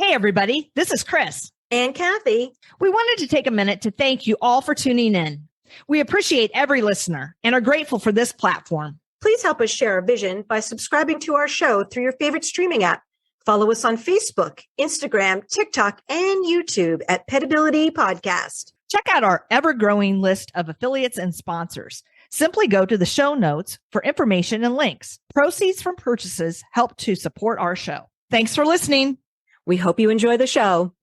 Hey, everybody. This is Chris. And Kathy. We wanted to take a minute to thank you all for tuning in. We appreciate every listener and are grateful for this platform. Please help us share our vision by subscribing to our show through your favorite streaming app. Follow us on Facebook, Instagram, TikTok, and YouTube at Petability Podcast. Check out our ever-growing list of affiliates and sponsors. Simply go to the show notes for information and links. Proceeds from purchases help to support our show. Thanks for listening. We hope you enjoy the show.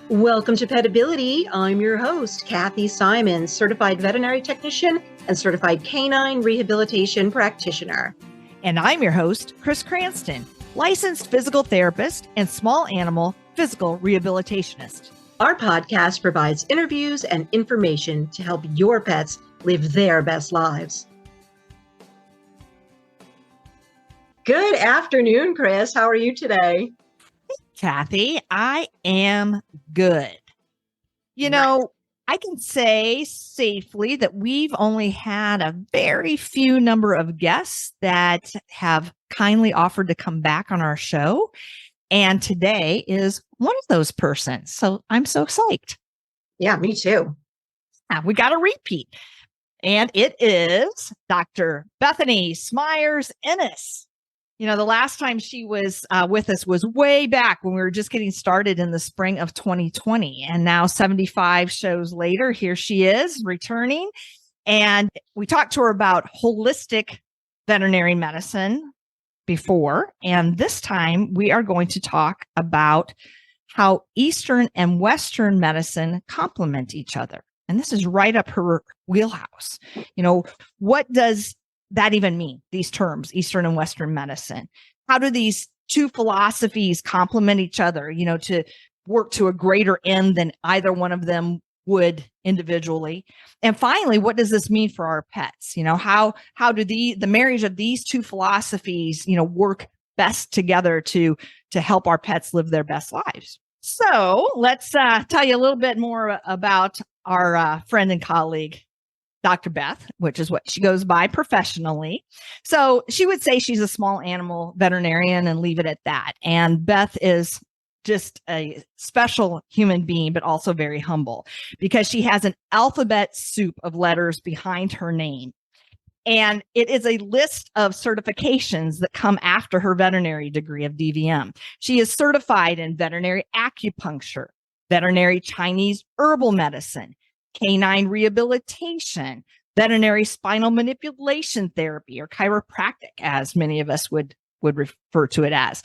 Welcome to Petability. I'm your host, Kathy Simon, certified veterinary technician and certified canine rehabilitation practitioner. And I'm your host, Chris Cranston, licensed physical therapist and small animal physical rehabilitationist. Our podcast provides interviews and information to help your pets live their best lives. Good afternoon, Chris. How are you today? Kathy, I am good. You know, I can say safely that we've only had a very few number of guests that have kindly offered to come back on our show. And today is one of those persons. So I'm so psyched. Yeah, me too. We got a repeat. And it is Dr. Bethany Smyers Innis. You know, the last time she was with us was way back when we were just getting started in the spring of 2020. And now 75 shows later, here she is returning. And we talked to her about holistic veterinary medicine before. And this time we are going to talk about how Eastern and Western medicine complement each other. And this is right up her wheelhouse. You know, what does that even mean? These terms, Eastern and Western medicine. How do these two philosophies complement each other, you know, to work to a greater end than either one of them would individually? And finally, what does this mean for our pets? You know, how do the marriage of these two philosophies, you know, work best together to help our pets live their best lives? So let's tell you a little bit more about our friend and colleague, Dr. Beth, which is what she goes by professionally. So she would say she's a small animal veterinarian and leave it at that. And Beth is just a special human being, but also very humble because she has an alphabet soup of letters behind her name. And it is a list of certifications that come after her veterinary degree of DVM. She is certified in veterinary acupuncture, veterinary Chinese herbal medicine, canine rehabilitation, veterinary spinal manipulation therapy, or chiropractic, as many of us would refer to it as.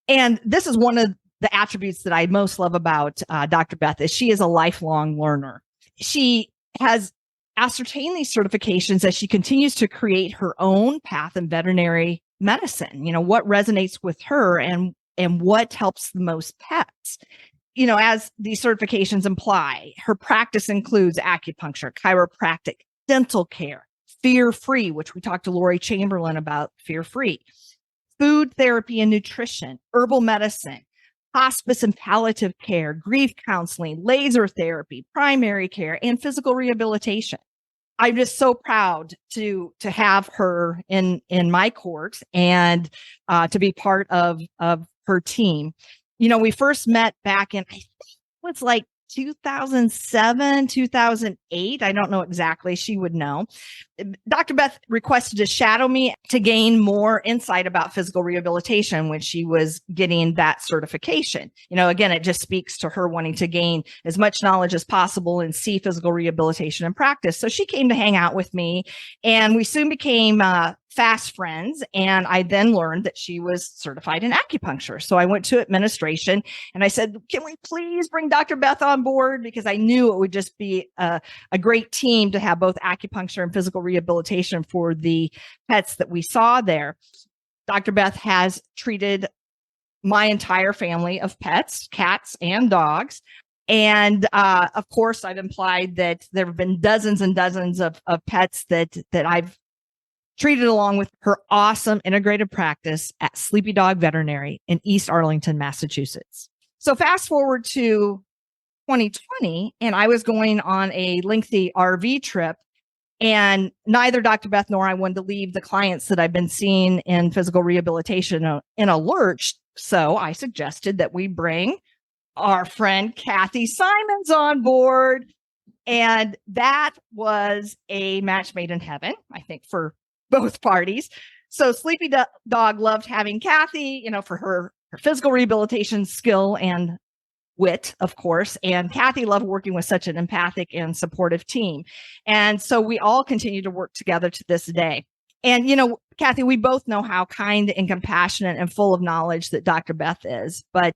And this is one of the attributes that I most love about Dr. Beth is she is a lifelong learner. She has ascertained these certifications as she continues to create her own path in veterinary medicine. You know, what resonates with her and what helps the most pets. You know, as these certifications imply, her practice includes acupuncture, chiropractic, dental care, fear-free, which we talked to Lori Chamberlain about fear-free, food therapy and nutrition, herbal medicine, hospice and palliative care, grief counseling, laser therapy, primary care, and physical rehabilitation. I'm just so proud to have her in my court and to be part of her team. You know, we first met back in, I think it was like 2007, 2008. I don't know exactly. She would know. Dr. Beth requested to shadow me to gain more insight about physical rehabilitation when she was getting that certification. You know, again, it just speaks to her wanting to gain as much knowledge as possible and see physical rehabilitation in practice. So she came to hang out with me and we soon became fast friends. And I then learned that she was certified in acupuncture. So I went to administration and I said, can we please bring Dr. Beth on board? Because I knew it would just be a great team to have both acupuncture and physical rehabilitation for the pets that we saw there. Dr. Beth has treated my entire family of pets, cats and dogs. And of course, I've implied that there have been dozens and dozens of pets that I've treated along with her awesome integrated practice at Sleepy Dog Veterinary in East Arlington, Massachusetts. So fast forward to 2020, and I was going on a lengthy RV trip And neither Dr. Beth nor I wanted to leave the clients that I've been seeing in physical rehabilitation in a lurch. So I suggested that we bring our friend Kathy Simons on board. And that was a match made in heaven, I think, for both parties. So Sleepy Dog loved having Kathy, for her physical rehabilitation skill and wit, of course. And Kathy loved working with such an empathic and supportive team. And so we all continue to work together to this day. And, Kathy, we both know how kind and compassionate and full of knowledge that Dr. Beth is. But,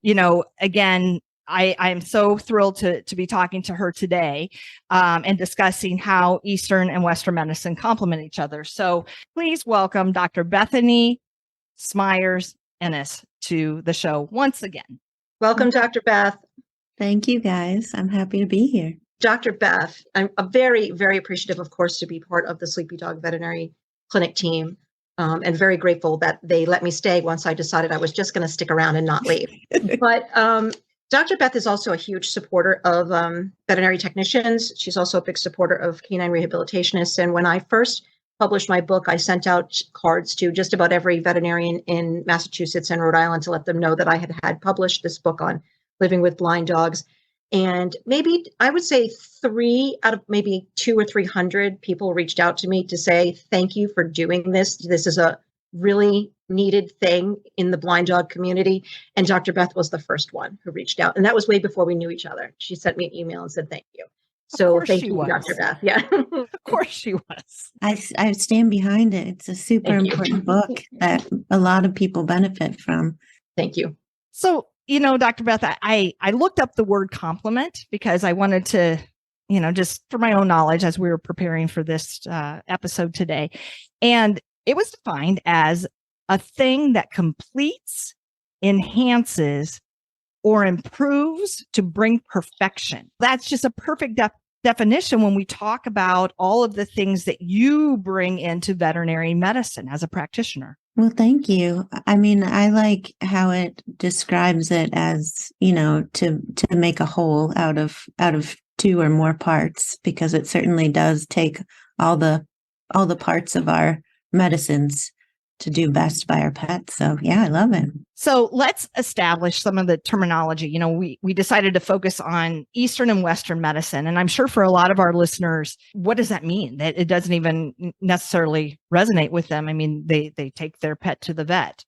again, I am so thrilled to be talking to her today and discussing how Eastern and Western medicine complement each other. So please welcome Dr. Bethany Smyers Innis to the show once again. Welcome, Dr. Beth. Thank you, guys. I'm happy to be here. Dr. Beth, I'm very, very appreciative, of course, to be part of the Sleepy Dog Veterinary Clinic team, and very grateful that they let me stay once I decided I was just going to stick around and not leave. But Dr. Beth is also a huge supporter of veterinary technicians. She's also a big supporter of canine rehabilitationists. And when I first published my book, I sent out cards to just about every veterinarian in Massachusetts and Rhode Island to let them know that I had published this book on living with blind dogs. And maybe I would say 3 out of maybe 200 or 300 people reached out to me to say, thank you for doing this. This is a really needed thing in the blind dog community. And Dr. Beth was the first one who reached out. And that was way before we knew each other. She sent me an email and said, thank you. So thank you, Dr. Beth. Yeah. Of course she was. I stand behind it. It's a super important book that a lot of people benefit from. Thank you. So, Dr. Beth, I looked up the word complement because I wanted to, just for my own knowledge as we were preparing for this episode today. And it was defined as a thing that completes, enhances, or improves to bring perfection. That's just a perfect definition when we talk about all of the things that you bring into veterinary medicine as a practitioner. Well, thank you. I mean, I like how it describes it as, to make a whole out of 2 or more parts, because it certainly does take all the parts of our medicines to do best by our pets. So yeah, I love it. So let's establish some of the terminology. We decided to focus on Eastern and Western medicine. And I'm sure for a lot of our listeners, what does that mean? That it doesn't even necessarily resonate with them. I mean, they take their pet to the vet.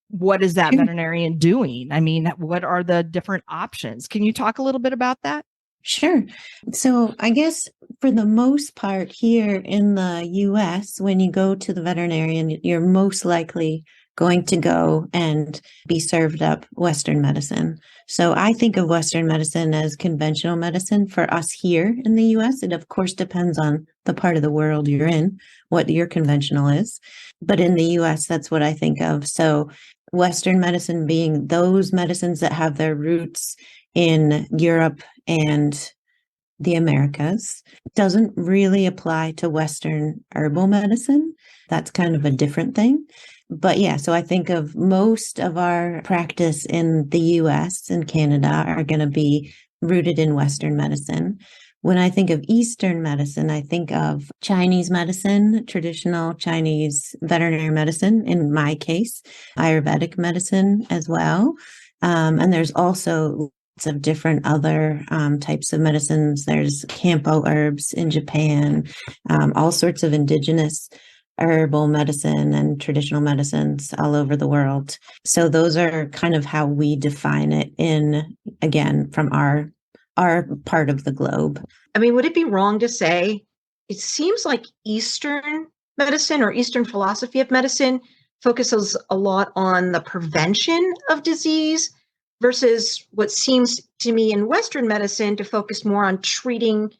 What is that veterinarian doing? I mean, what are the different options? Can you talk a little bit about that? Sure. So I guess for the most part here in the US, when you go to the veterinarian, you're most likely going to go and be served up Western medicine. So I think of Western medicine as conventional medicine for us here in the US. It of course depends on the part of the world you're in, what your conventional is. But in the US, that's what I think of. So Western medicine being those medicines that have their roots in Europe and the Americas. Doesn't really apply to Western herbal medicine. That's kind of a different thing. But yeah, so I think of most of our practice in the US and Canada are going to be rooted in Western medicine. When I think of Eastern medicine, I think of Chinese medicine, traditional Chinese veterinary medicine, in my case, Ayurvedic medicine as well. And there's also of different other types of medicines. There's Campo herbs in Japan, all sorts of indigenous herbal medicine and traditional medicines all over the world. So those are kind of how we define it again, from our part of the globe. I mean, would it be wrong to say it seems like Eastern medicine or Eastern philosophy of medicine focuses a lot on the prevention of disease versus what seems to me in Western medicine to focus more on treating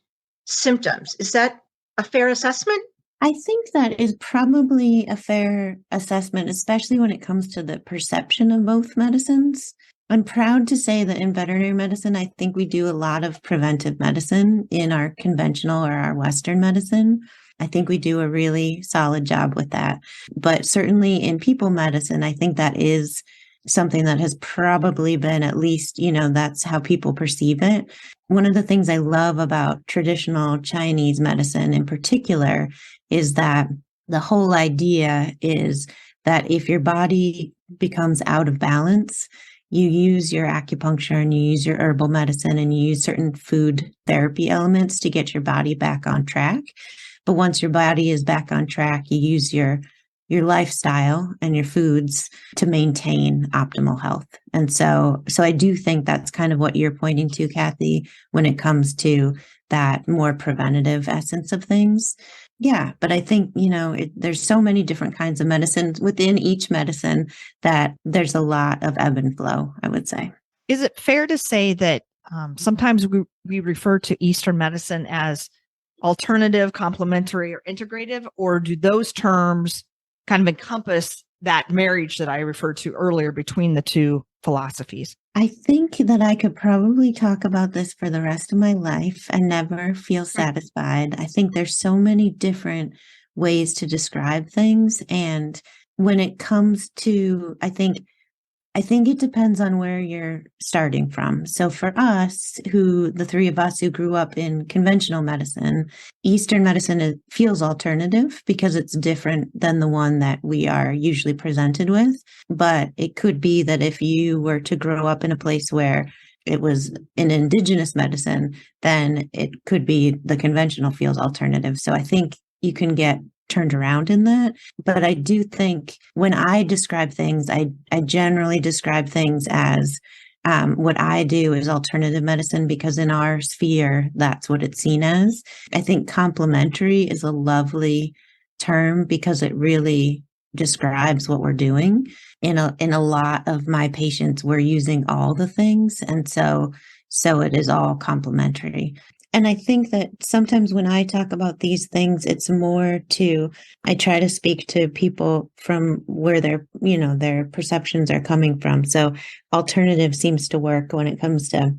symptoms? Is that a fair assessment? I think that is probably a fair assessment, especially when it comes to the perception of both medicines. I'm proud to say that in veterinary medicine, I think we do a lot of preventive medicine in our conventional or our Western medicine. I think we do a really solid job with that. But certainly in people medicine, I think that is something that has probably been, at least, that's how people perceive it. One of the things I love about traditional Chinese medicine in particular is that the whole idea is that if your body becomes out of balance, you use your acupuncture and you use your herbal medicine and you use certain food therapy elements to get your body back on track. But once your body is back on track, you use your lifestyle and your foods to maintain optimal health. And so I do think that's kind of what you're pointing to, Kathy, when it comes to that more preventative essence of things. Yeah, but I think, there's so many different kinds of medicines within each medicine that there's a lot of ebb and flow, I would say. Is it fair to say that sometimes we refer to Eastern medicine as alternative, complementary, or integrative, or do those terms kind of encompass that marriage that I referred to earlier between the two philosophies? I think that I could probably talk about this for the rest of my life and never feel satisfied. I think there's so many different ways to describe things. And when it comes to, I think it depends on where you're starting from. So for us, the three of us who grew up in conventional medicine, Eastern medicine feels alternative because it's different than the one that we are usually presented with. But it could be that if you were to grow up in a place where it was an indigenous medicine, then it could be the conventional feels alternative. So I think you can get turned around in that. But I do think when I describe things, I generally describe things as what I do is alternative medicine because in our sphere, that's what it's seen as. I think complementary is a lovely term because it really describes what we're doing. In a lot of my patients, we're using all the things. And so it is all complementary. And I think that sometimes when I talk about these things, it's more I try to speak to people from where their perceptions are coming from. So alternative seems to work when it comes to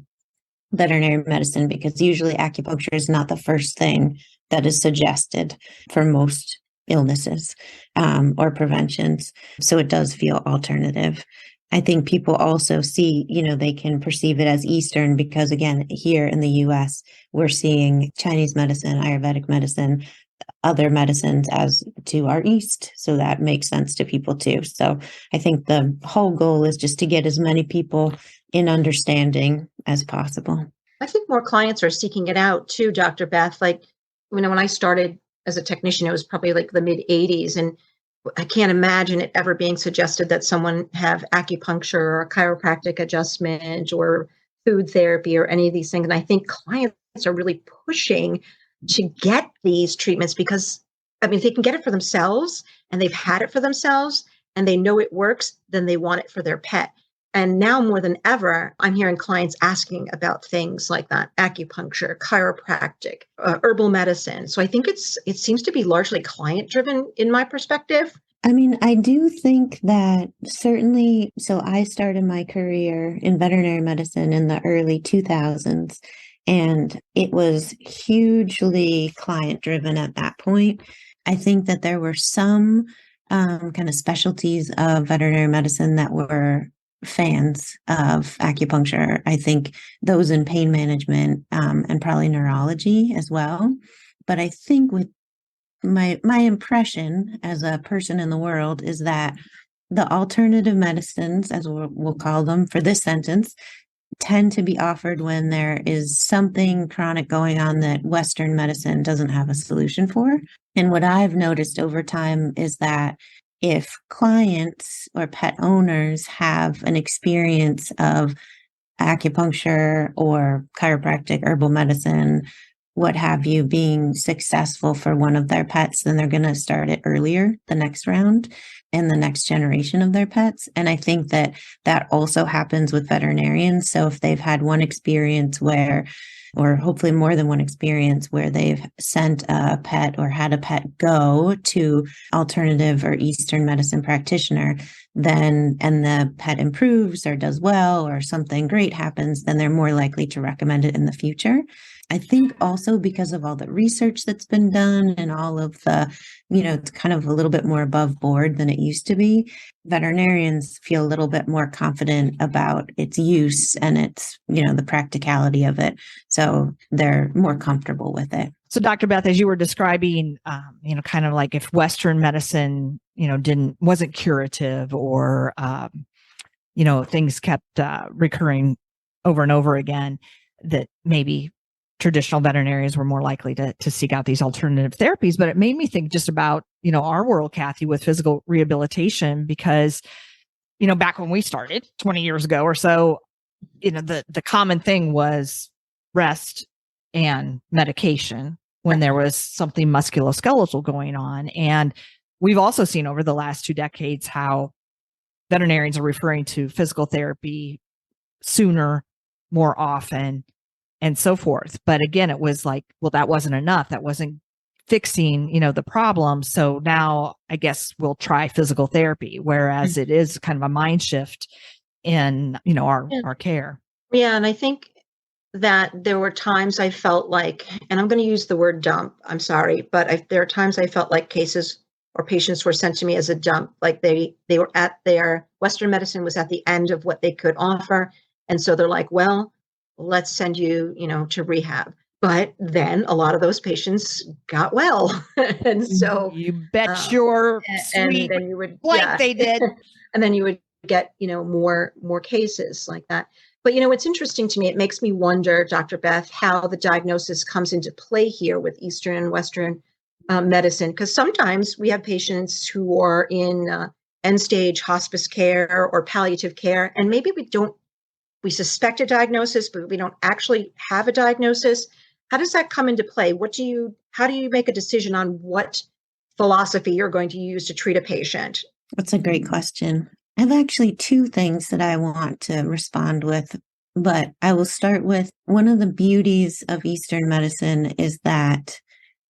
veterinary medicine because usually acupuncture is not the first thing that is suggested for most illnesses or preventions. So it does feel alternative. I think people also see, they can perceive it as Eastern because, again, here in the US, we're seeing Chinese medicine, Ayurvedic medicine, other medicines as to our East. So that makes sense to people too. So I think the whole goal is just to get as many people in understanding as possible. I think more clients are seeking it out too, Dr. Beth. When I started as a technician, it was probably like the mid 80s. And I can't imagine it ever being suggested that someone have acupuncture or chiropractic adjustment or food therapy or any of these things. And I think clients are really pushing to get these treatments because, if they can get it for themselves and they've had it for themselves and they know it works, then they want it for their pet. And now more than ever, I'm hearing clients asking about things like that, acupuncture, chiropractic, herbal medicine. So I think it seems to be largely client driven in my perspective. I do think that certainly, so I started my career in veterinary medicine in the early 2000s, and it was hugely client driven at that point. I think that there were some kind of specialties of veterinary medicine that were fans of acupuncture. I think those in pain management and probably neurology as well. But I think with my impression as a person in the world is that the alternative medicines, as we'll call them for this sentence, tend to be offered when there is something chronic going on that Western medicine doesn't have a solution for. And what I've noticed over time is that if clients or pet owners have an experience of acupuncture or chiropractic, herbal medicine, what have you, being successful for one of their pets, then they're going to start it earlier the next round in the next generation of their pets. And I think that also happens with veterinarians. So if they've had one experience or hopefully more than one experience where they've sent a pet or had a pet go to alternative or Eastern medicine practitioner, and the pet improves or does well or something great happens, then they're more likely to recommend it in the future. I think also because of all the research that's been done and all of the, it's kind of a little bit more above board than it used to be. Veterinarians feel a little bit more confident about its use and its, the practicality of it. So they're more comfortable with it. So Dr. Beth, as you were describing, kind of like if Western medicine, wasn't curative or, things kept recurring over and over again, that maybe traditional veterinarians were more likely to seek out these alternative therapies. But it made me think just about, our world, Kathy, with physical rehabilitation, because, back when we started 20 years ago or so, the common thing was rest and medication when there was something musculoskeletal going on. And we've also seen over the last 2 decades how veterinarians are referring to physical therapy sooner, more often, and so forth. But again, it was like, well, that wasn't enough. That wasn't fixing, the problem. So now I guess we'll try physical therapy, whereas it is kind of a mind shift in, our care. Yeah. And I think that there were times I felt like, and I'm going to use the word dump, I'm sorry, but there are times I felt like cases or patients were sent to me as a dump, like they were at their Western medicine was at the end of what they could offer. And so they're like, well, let's send you, to rehab. But then a lot of those patients got well. And so you bet your sweet and then you would, like they did. And then you would get, more cases like that. But, what's interesting to me, it makes me wonder, Dr. Beth, how the diagnosis comes into play here with Eastern and Western medicine, because sometimes we have patients who are in end stage hospice care or palliative care, and maybe we suspect a diagnosis, but we don't actually have a diagnosis. How does that come into play? How do you make a decision on what philosophy you're going to use to treat a patient? That's a great question. I have actually 2 things that I want to respond with, but I will start with one of the beauties of Eastern medicine is that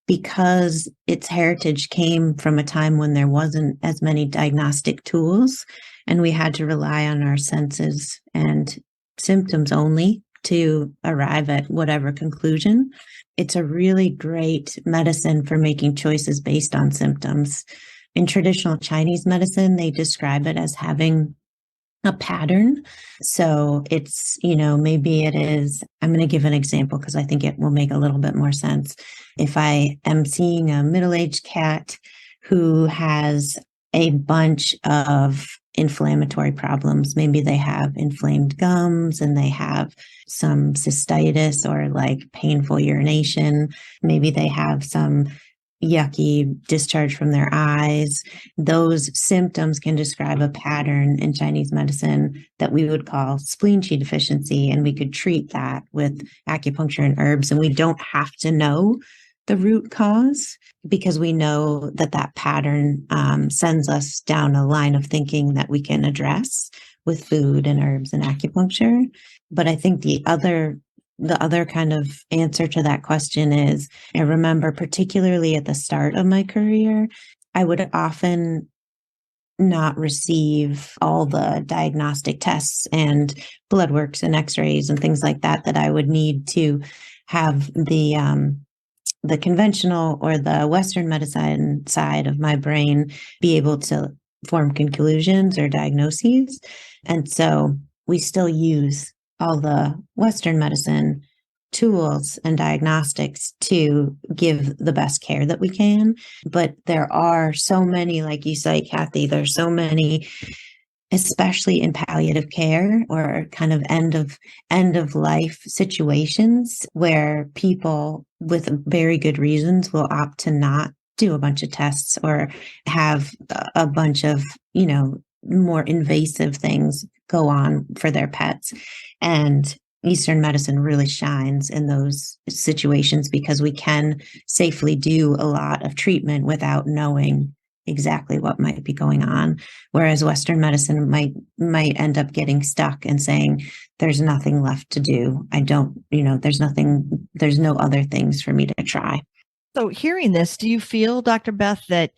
because its heritage came from a time when there wasn't as many diagnostic tools and we had to rely on our senses and symptoms only to arrive at whatever conclusion, it's a really great medicine for making choices based on symptoms. In traditional Chinese medicine, they describe it as having a pattern. So it's, maybe it is, I'm going to give an example because I think it will make a little bit more sense. If I am seeing a middle-aged cat who has a bunch of inflammatory problems, maybe they have inflamed gums and they have some cystitis or like painful urination, maybe they have some yucky discharge from their eyes. Those symptoms can describe a pattern in Chinese medicine that we would call spleen qi deficiency. And we could treat that with acupuncture and herbs. And we don't have to know the root cause because we know that pattern sends us down a line of thinking that we can address with food and herbs and acupuncture. But I think the other kind of answer to that question is, I remember particularly at the start of my career, I would often not receive all the diagnostic tests and blood works and x-rays and things like that I would need to have the conventional or the Western medicine side of my brain be able to form conclusions or diagnoses. And so we still use all the Western medicine tools and diagnostics to give the best care that we can. But there are so many, like you say, Kathy, there's so many, especially in palliative care or kind of end of life situations where people with very good reasons will opt to not do a bunch of tests or have a bunch of, more invasive things go on for their pets. And Eastern medicine really shines in those situations because we can safely do a lot of treatment without knowing exactly what might be going on. Whereas Western medicine might end up getting stuck and saying, there's nothing left to do. There's no other things for me to try. So hearing this, do you feel, Dr. Beth, that,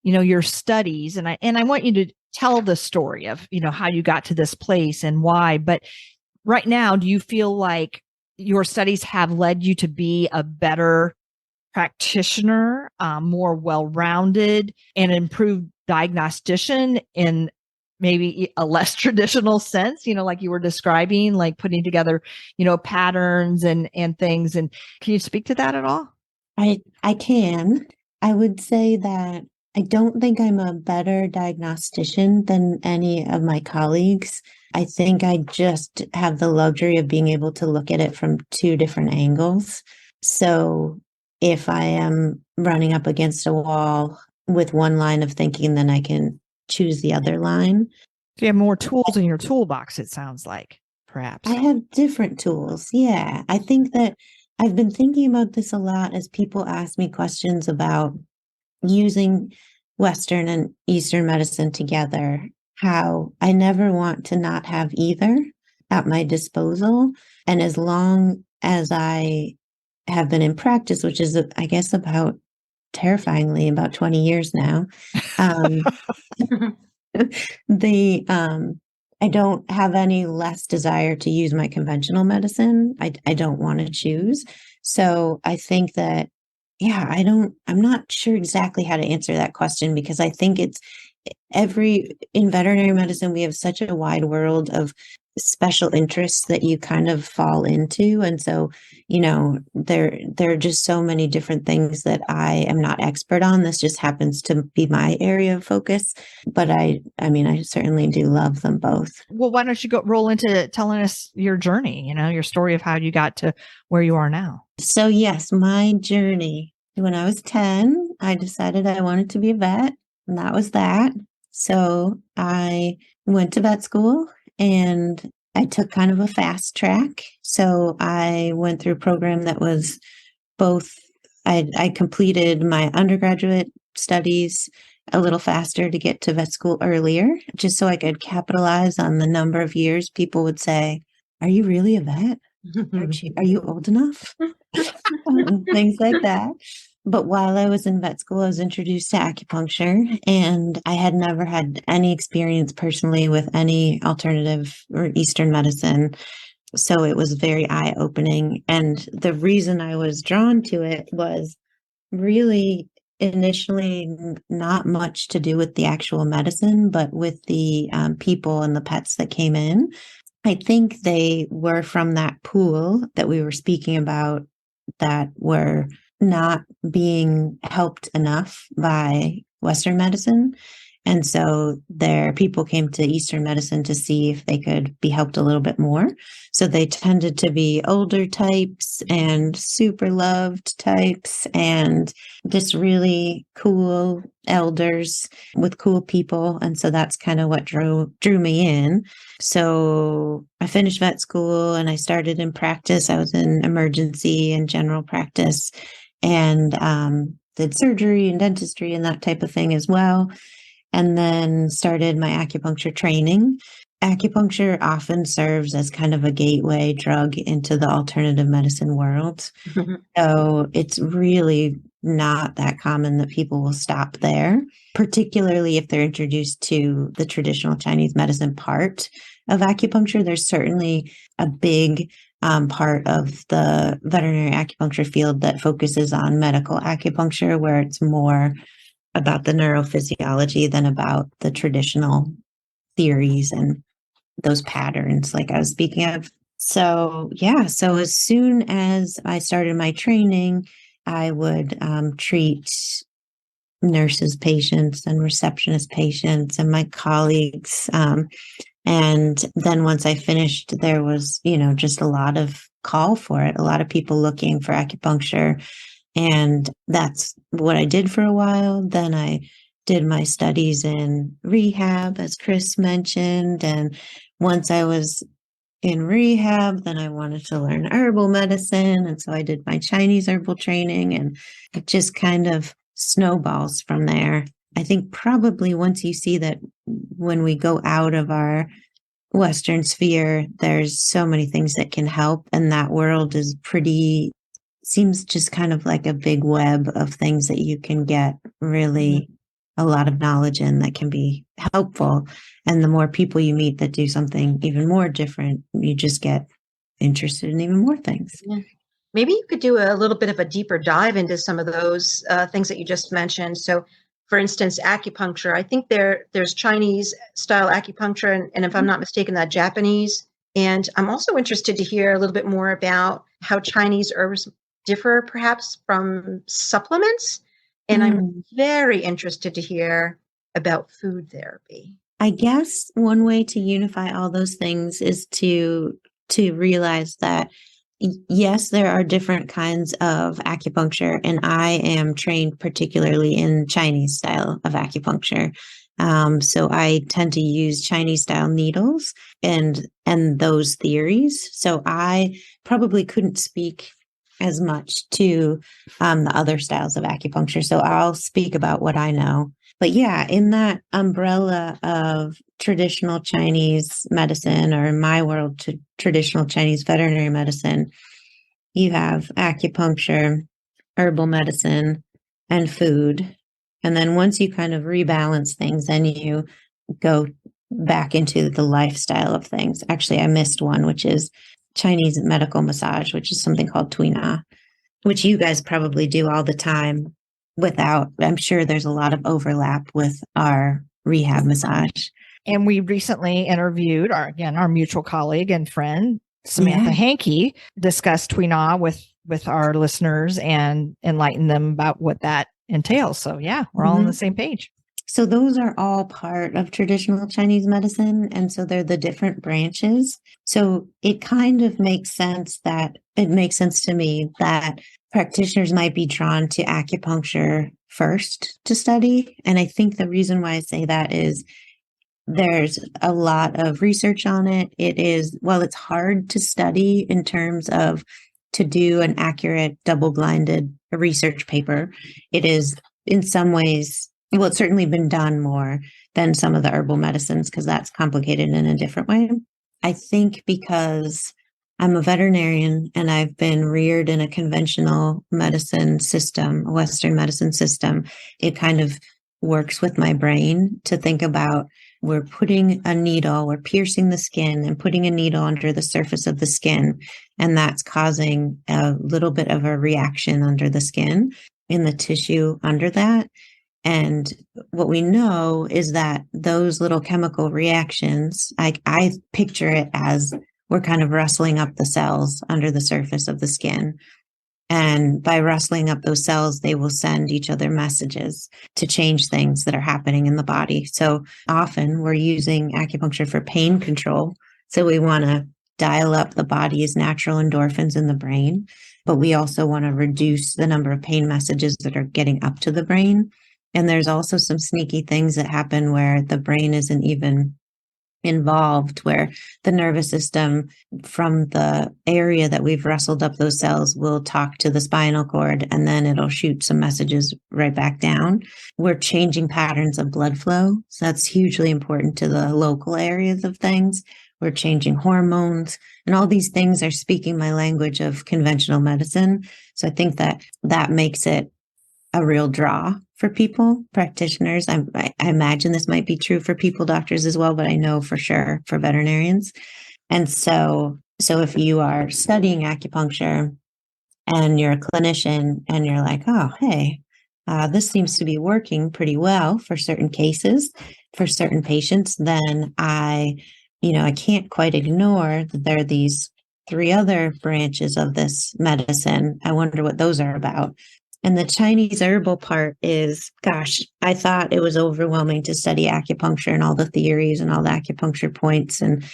your studies, and I want you to tell the story of, how you got to this place and why, but right now, do you feel like your studies have led you to be a better practitioner, more well-rounded, and improved diagnostician in maybe a less traditional sense, like you were describing, like putting together, patterns and things. And can you speak to that at all? I can. I would say that I don't think I'm a better diagnostician than any of my colleagues. I think I just have the luxury of being able to look at it from two different angles. So if I am running up against a wall with one line of thinking, then I can choose the other line. So you have more tools in your toolbox, it sounds like, perhaps. I have different tools. Yeah. I think that I've been thinking about this a lot as people ask me questions about using Western and Eastern medicine together, how I never want to not have either at my disposal. And as long as I have been in practice, which is, I guess, terrifyingly about 20 years now, I don't have any less desire to use my conventional medicine. I don't want to choose. So I think that, yeah, I'm not sure exactly how to answer that question, because I think in veterinary medicine, we have such a wide world of special interests that you kind of fall into. And so, there are just so many different things that I am not expert on. This just happens to be my area of focus. But I certainly do love them both. Well, why don't you roll into telling us your journey, your story of how you got to where you are now? So yes, my journey. When I was 10, I decided I wanted to be a vet, and that was that. So I went to vet school, and I took kind of a fast track. So I went through a program that was both, I completed my undergraduate studies a little faster to get to vet school earlier, just so I could capitalize on the number of years people would say, "Are you really a vet? Are you old enough?" Things like that. But while I was in vet school, I was introduced to acupuncture, and I had never had any experience personally with any alternative or Eastern medicine. So it was very eye-opening. And the reason I was drawn to it was really initially not much to do with the actual medicine, but with the people and the pets that came in. I think they were from that pool that we were speaking about that were not being helped enough by Western medicine. And so their people came to Eastern medicine to see if they could be helped a little bit more. So they tended to be older types and super loved types and just really cool elders with cool people. And so that's kind of what drew me in. So I finished vet school and I started in practice. I was in emergency and general practice, and did surgery and dentistry and that type of thing as well. And then started my acupuncture training. Acupuncture often serves as kind of a gateway drug into the alternative medicine world. So it's really not that common that people will stop there, particularly if they're introduced to the traditional Chinese medicine part of acupuncture. There's certainly a big part of the veterinary acupuncture field that focuses on medical acupuncture, where it's more about the neurophysiology than about the traditional theories and those patterns like I was speaking of. So yeah, so as soon as I started my training, I would treat nurses' patients and receptionist patients and my colleagues. And then once I finished, there was, just a lot of call for it, a lot of people looking for acupuncture. And that's what I did for a while. Then I did my studies in rehab, as Chris mentioned. And once I was in rehab, then I wanted to learn herbal medicine. And so I did my Chinese herbal training, and it just kind of snowballs from there. I think probably once you see that when we go out of our Western sphere, there's so many things that can help. And that world is seems just kind of like a big web of things that you can get really a lot of knowledge in that can be helpful. And the more people you meet that do something even more different, you just get interested in even more things. Yeah. Maybe you could do a little bit of a deeper dive into some of those things that you just mentioned. So, for instance, acupuncture. I think there's Chinese style acupuncture, and if I'm not mistaken, that Japanese. And I'm also interested to hear a little bit more about how Chinese herbs differ, perhaps from supplements. And I'm very interested to hear about food therapy. I guess one way to unify all those things is to realize that yes, there are different kinds of acupuncture, and I am trained particularly in Chinese style of acupuncture. So I tend to use Chinese style needles and those theories. So I probably couldn't speak as much to the other styles of acupuncture. So I'll speak about what I know. But yeah, in that umbrella of traditional Chinese medicine, or in my world, traditional Chinese veterinary medicine, you have acupuncture, herbal medicine, and food. And then once you kind of rebalance things, then you go back into the lifestyle of things. Actually, I missed one, which is Chinese medical massage, which is something called Tui Na, which you guys probably do all the time I'm sure there's a lot of overlap with our rehab massage. And we recently interviewed our mutual colleague and friend, Samantha Hankey, discussed Tui Na with our listeners and enlighten them about what that entails. So yeah, we're all on the same page. So those are all part of traditional Chinese medicine. And so they're the different branches. So it kind of makes sense to me that practitioners might be drawn to acupuncture first to study. And I think the reason why I say that is there's a lot of research on it. It's hard to study in terms of to do an accurate double-blinded research paper. It is in some ways, it's certainly been done more than some of the herbal medicines because that's complicated in a different way. I think because I'm a veterinarian and I've been reared in a conventional medicine system, a Western medicine system, it kind of works with my brain to think about we're piercing the skin and putting a needle under the surface of the skin. And that's causing a little bit of a reaction under the skin in the tissue under that. And what we know is that those little chemical reactions, I picture it as we're kind of rustling up the cells under the surface of the skin. And by rustling up those cells, they will send each other messages to change things that are happening in the body. So often we're using acupuncture for pain control. So we want to dial up the body's natural endorphins in the brain, but we also want to reduce the number of pain messages that are getting up to the brain. And there's also some sneaky things that happen where the brain isn't even involved, where the nervous system from the area that we've rustled up those cells will talk to the spinal cord, and then it'll shoot some messages right back down. We're changing patterns of blood flow. So that's hugely important to the local areas of things. We're changing hormones, and all these things are speaking my language of conventional medicine. So I think that makes it a real draw for people, practitioners. I imagine this might be true for doctors as well, but I know for sure for veterinarians. And so if you are studying acupuncture and you're a clinician and you're like, oh, hey, this seems to be working pretty well for certain cases, for certain patients, then I can't quite ignore that there are these 3 other branches of this medicine. I wonder what those are about. And the Chinese herbal part is, gosh, I thought it was overwhelming to study acupuncture and all the theories and all the acupuncture points and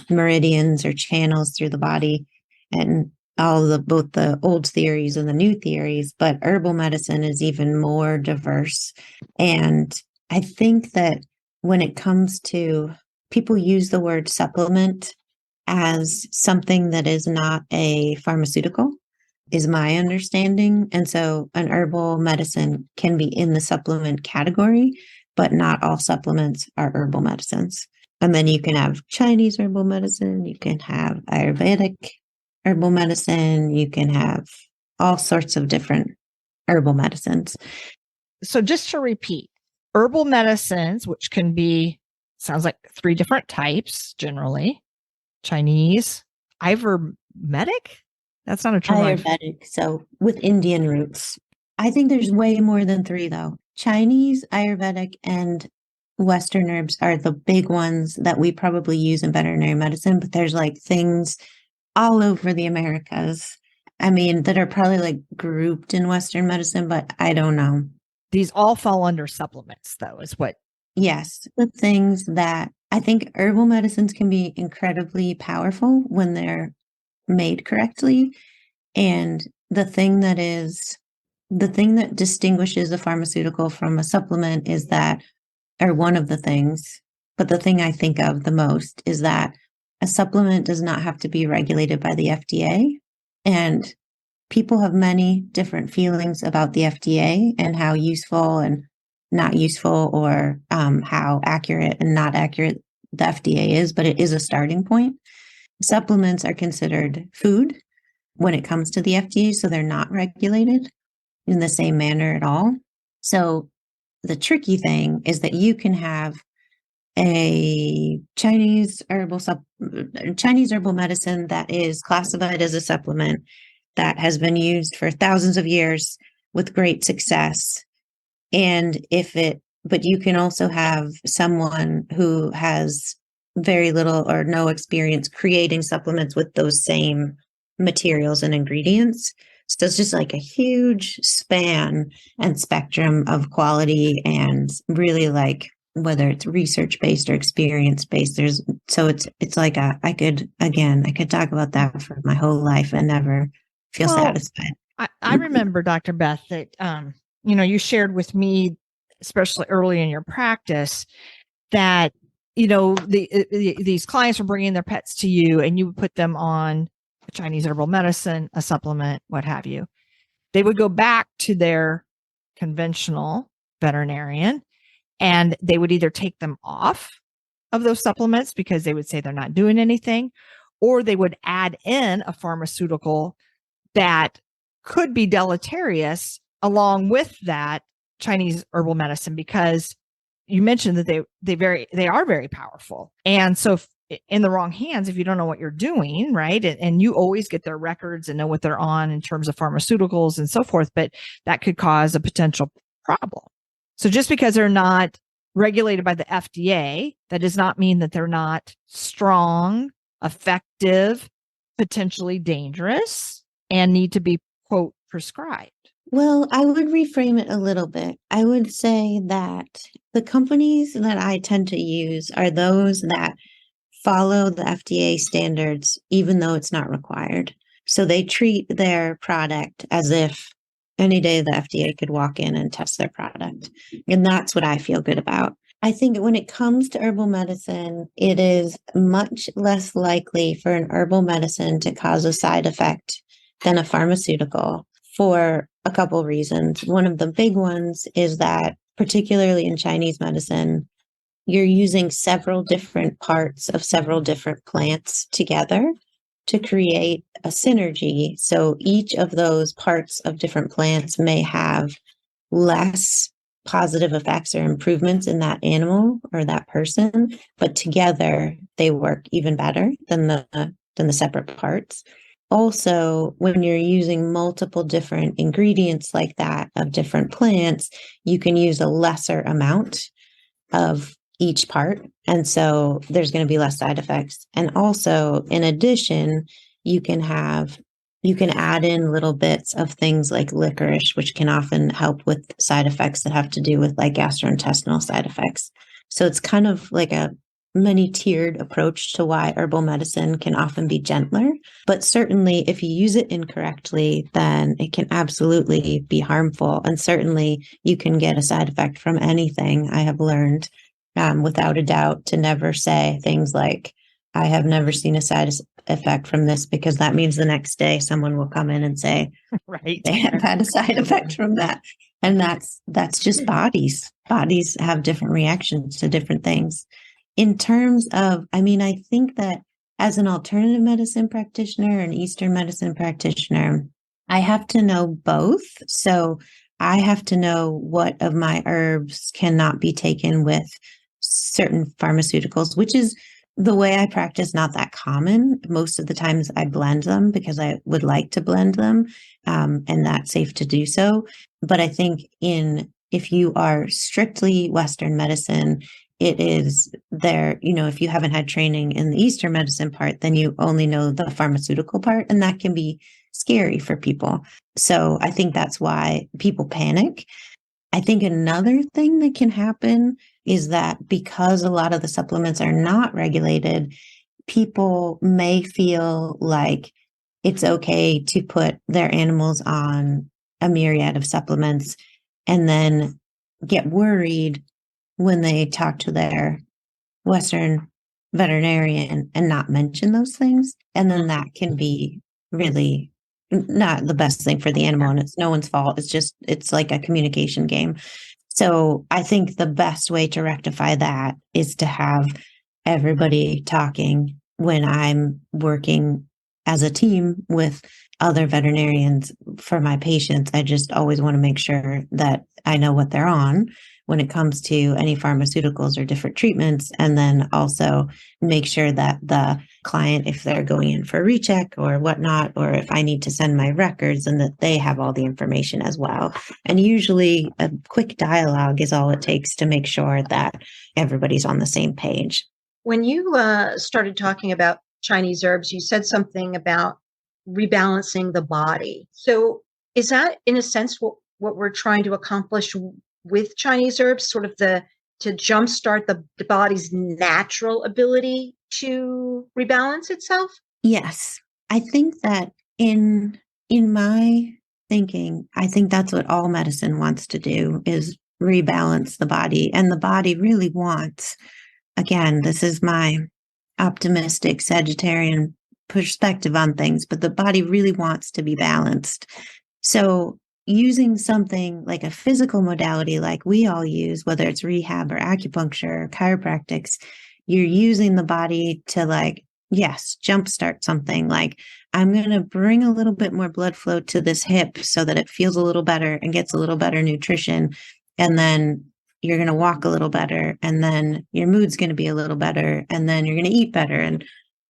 meridians or channels through the body and both the old theories and the new theories. But herbal medicine is even more diverse. And I think that when it comes to people use the word supplement as something that is not a pharmaceutical, is my understanding. And so an herbal medicine can be in the supplement category, but not all supplements are herbal medicines. And then you can have Chinese herbal medicine, you can have Ayurvedic herbal medicine, you can have all sorts of different herbal medicines. So just to repeat, herbal medicines, which can be, sounds like 3 different types generally: Chinese, Ivermectin? That's not a term Ayurvedic, so with Indian roots. I think there's way more than three, though. Chinese, Ayurvedic, and Western herbs are the big ones that we probably use in veterinary medicine, but there's like things all over the Americas. I mean, that are probably like grouped in Western medicine, but I don't know. These all fall under supplements, though, is what. Yes, the things that I think herbal medicines can be incredibly powerful when they're made correctly. And the thing that distinguishes a pharmaceutical from a supplement is that, or one of the things, but the thing I think of the most is that a supplement does not have to be regulated by the FDA. And people have many different feelings about the FDA and how useful and not useful, or how accurate and not accurate the FDA is, but it is a starting point. Supplements are considered food when it comes to the FDA, so they're not regulated in the same manner at all. So the tricky thing is that you can have a Chinese herbal medicine that is classified as a supplement that has been used for thousands of years with great success. But you can also have someone who has very little or no experience creating supplements with those same materials and ingredients. So it's just like a huge span and spectrum of quality, and really like whether it's research based or experience based. It's like I could talk about that for my whole life and never feel satisfied. I remember, Dr. Beth, that you shared with me, especially early in your practice, that these clients were bringing their pets to you, and you would put them on a Chinese herbal medicine, a supplement, what have you. They would go back to their conventional veterinarian, and they would either take them off of those supplements because they would say they're not doing anything, or they would add in a pharmaceutical that could be deleterious along with that Chinese herbal medicine, because you mentioned that they are very powerful. And so in the wrong hands, if you don't know what you're doing, right, and you always get their records and know what they're on in terms of pharmaceuticals and so forth, but that could cause a potential problem. So just because they're not regulated by the FDA, that does not mean that they're not strong, effective, potentially dangerous, and need to be, quote, prescribed. Well, I would reframe it a little bit. I would say that the companies that I tend to use are those that follow the FDA standards, even though it's not required. So they treat their product as if any day the FDA could walk in and test their product. And that's what I feel good about. I think when it comes to herbal medicine, it is much less likely for an herbal medicine to cause a side effect than a pharmaceutical, for a couple reasons. One of the big ones is that, particularly in Chinese medicine, you're using several different parts of several different plants together to create a synergy. So each of those parts of different plants may have less positive effects or improvements in that animal or that person, but together they work even better than the separate parts. Also, when you're using multiple different ingredients like that of different plants, you can use a lesser amount of each part. And so there's going to be less side effects. And also, in addition, you can add in little bits of things like licorice, which can often help with side effects that have to do with like gastrointestinal side effects. So it's kind of like a many-tiered approach to why herbal medicine can often be gentler. But certainly if you use it incorrectly, then it can absolutely be harmful. And certainly you can get a side effect from anything. I have learned without a doubt to never say things like, I have never seen a side effect from this, because that means the next day someone will come in and say, right, they have had a side effect from that. And that's just bodies. Bodies have different reactions to different things. In terms of, I think that as an alternative medicine practitioner and Eastern medicine practitioner, I have to know both. So I have to know what of my herbs cannot be taken with certain pharmaceuticals, which is the way I practice, not that common. Most of the times I blend them because I would like to blend them, and that's safe to do so. But I think if you are strictly Western medicine, it is there, if you haven't had training in the Eastern medicine part, then you only know the pharmaceutical part, and that can be scary for people. So I think that's why people panic. I think another thing that can happen is that because a lot of the supplements are not regulated, people may feel like it's okay to put their animals on a myriad of supplements and then get worried when they talk to their Western veterinarian and not mention those things. And then that can be really not the best thing for the animal, and it's no one's fault. It's like a communication game. So I think the best way to rectify that is to have everybody talking when I'm working as a team with other veterinarians for my patients. I just always want to make sure that I know what they're on when it comes to any pharmaceuticals or different treatments. And then also make sure that the client, if they're going in for a recheck or whatnot, or if I need to send my records, and that they have all the information as well. And usually a quick dialogue is all it takes to make sure that everybody's on the same page. When you started talking about Chinese herbs, you said something about rebalancing the body. So is that, in a sense, what we're trying to accomplish with Chinese herbs, sort of to jumpstart the body's natural ability to rebalance itself? Yes. I think that in my thinking, I think that's what all medicine wants to do, is rebalance the body. And the body really wants, again, this is my optimistic Sagittarian perspective on things, but the body really wants to be balanced. So using something like a physical modality like we all use, whether it's rehab or acupuncture or chiropractics, you're using the body to jumpstart something. Like, I'm going to bring a little bit more blood flow to this hip so that it feels a little better and gets a little better nutrition. And then you're going to walk a little better, and then your mood's going to be a little better, and then you're going to eat better, and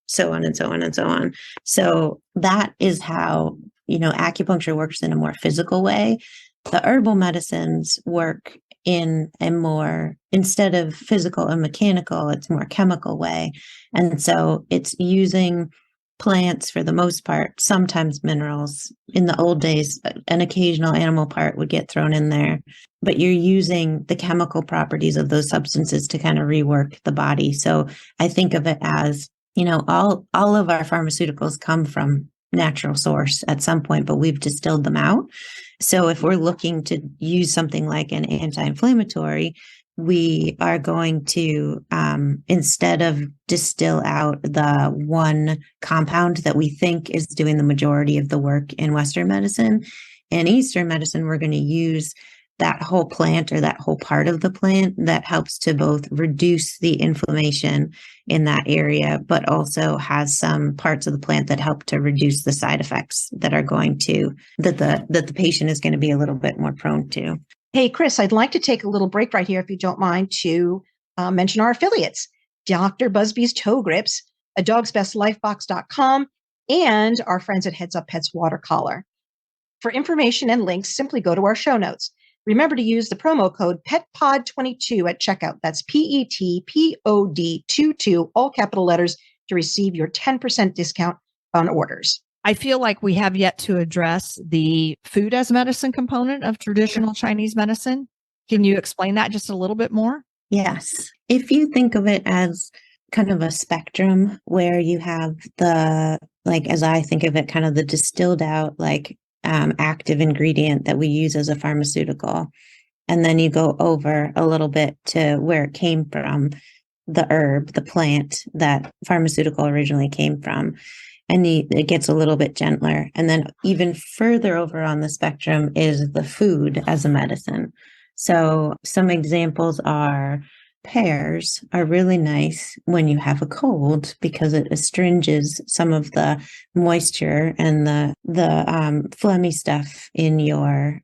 so on and so on and so on. So that is how, acupuncture works in a more physical way. The herbal medicines work in a more, instead of physical and mechanical, it's more chemical way. And so it's using plants for the most part, sometimes minerals. In the old days, an occasional animal part would get thrown in there, but you're using the chemical properties of those substances to kind of rework the body. So I think of it as, all of our pharmaceuticals come from natural source at some point, but we've distilled them out. So if we're looking to use something like an anti-inflammatory, we are going to, instead of distill out the one compound that we think is doing the majority of the work in Western medicine, in Eastern medicine, we're going to use that whole plant or that whole part of the plant that helps to both reduce the inflammation in that area, but also has some parts of the plant that help to reduce the side effects that are going to, that the patient is going to be a little bit more prone to. Hey, Chris, I'd like to take a little break right here, if you don't mind, to mention our affiliates, Dr. Busby's Toe Grips, adogsbestlifebox.com, and our friends at Heads Up Pets Water Collar. For information and links, simply go to our show notes. Remember to use the promo code PETPOD22 at checkout. That's PETPOD22, all capital letters, to receive your 10% discount on orders. I feel like we have yet to address the food as medicine component of traditional Chinese medicine. Can you explain that just a little bit more? Yes. If you think of it as kind of a spectrum where you have as I think of it, kind of the distilled out, active ingredient that we use as a pharmaceutical. And then you go over a little bit to where it came from, the herb, the plant that pharmaceutical originally came from. And it gets a little bit gentler. And then even further over on the spectrum is the food as a medicine. So some examples are pears are really nice when you have a cold because it astringes some of the moisture and the phlegmy stuff in your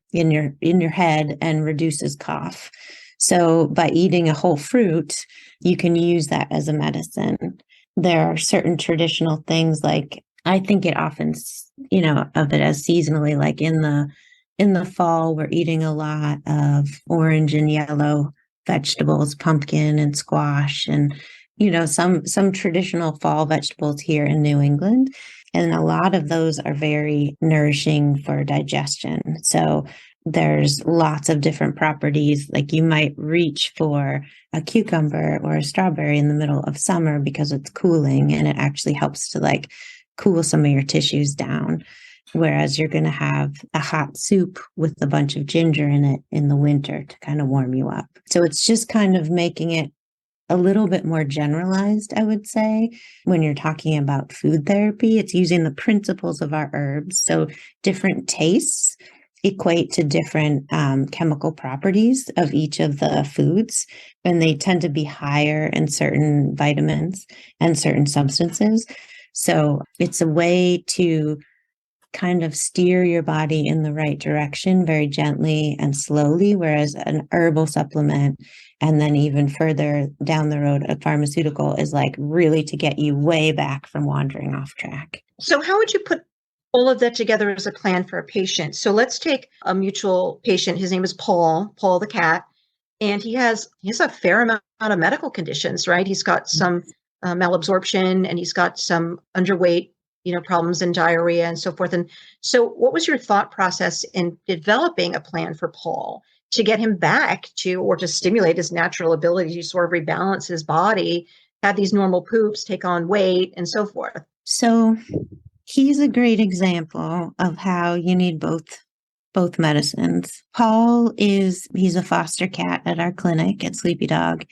head and reduces cough. So by eating a whole fruit, you can use that as a medicine. there are certain traditional things, like I think it often, of it as seasonally, like in the fall, we're eating a lot of orange and yellow vegetables, pumpkin and squash, and some traditional fall vegetables here in New England. And a lot of those are very nourishing for digestion. So there's lots of different properties. Like you might reach for a cucumber or a strawberry in the middle of summer because it's cooling, and it actually helps to like cool some of your tissues down. Whereas you're going to have a hot soup with a bunch of ginger in it in the winter to kind of warm you up. So it's just kind of making it a little bit more generalized, I would say, when you're talking about food therapy. It's using the principles of our herbs. So different tastes equate to different chemical properties of each of the foods, and they tend to be higher in certain vitamins and certain substances. So it's a way to kind of steer your body in the right direction very gently and slowly, whereas an herbal supplement and then even further down the road, a pharmaceutical is like really to get you way back from wandering off track. So how would you put all of that together as a plan for a patient? So let's take a mutual patient. His name is Paul the cat, and he has a fair amount of medical conditions, right? He's got some malabsorption, and he's got some underweight, problems and diarrhea and so forth. And so what was your thought process in developing a plan for Paul to get him back to, or to stimulate his natural ability to sort of rebalance his body, have these normal poops, take on weight, and so forth? So he's a great example of how you need both medicines. He's a foster cat at our clinic at Sleepy Dog.